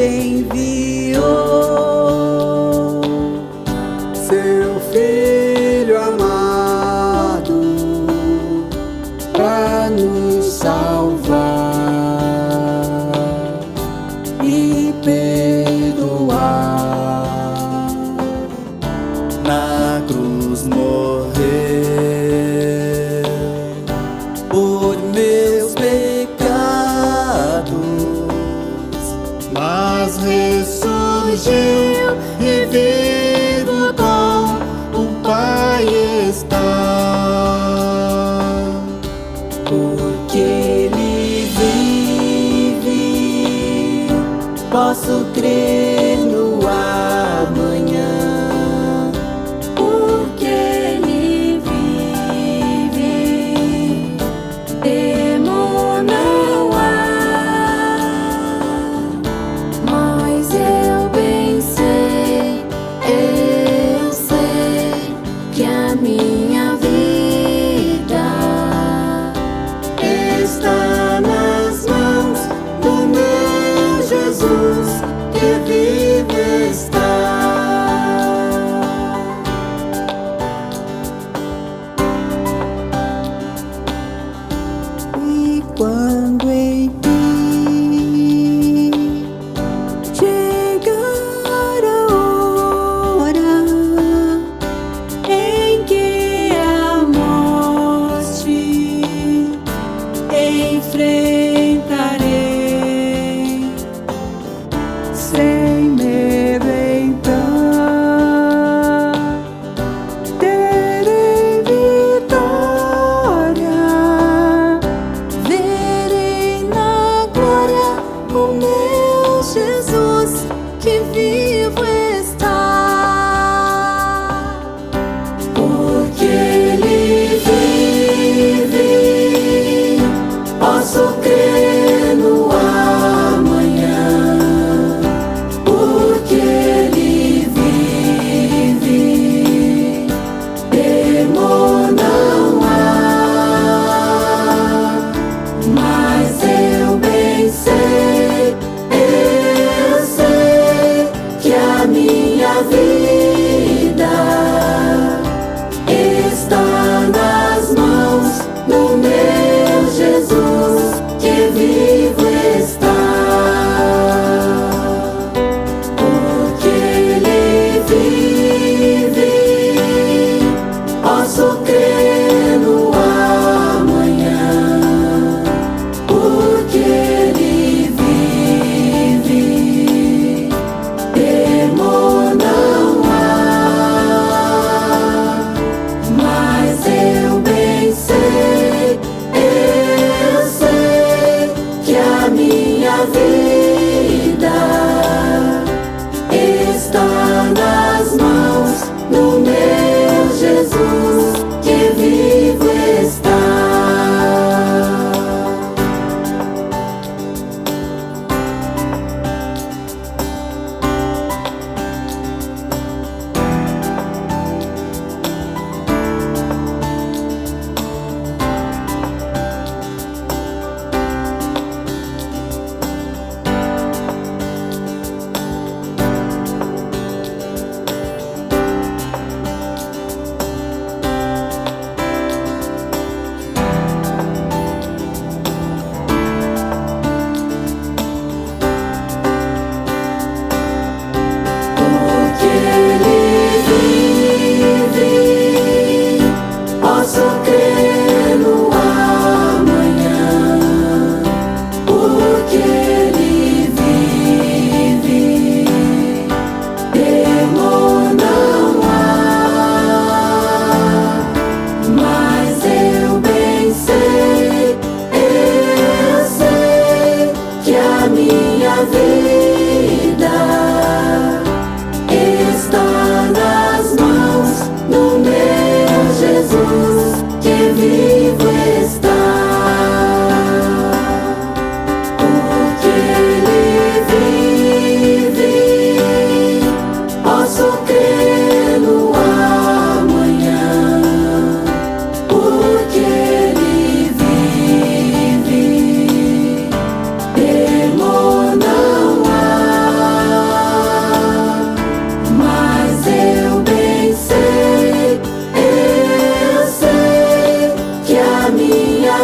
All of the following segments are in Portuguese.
enviou seu Filho amado para nos salvar e perdoar. Na cruz morreu por meus pecados, mas ressurgiu e vivo com o Pai está. Porque Ele vive, posso crer no amanhã. Porque Ele vive, temor não há. Mas eu bem sei, eu sei que a minha vida está nas mãos do meu Jesus, que vive está. E quando em ti chegar a hora em que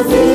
vida.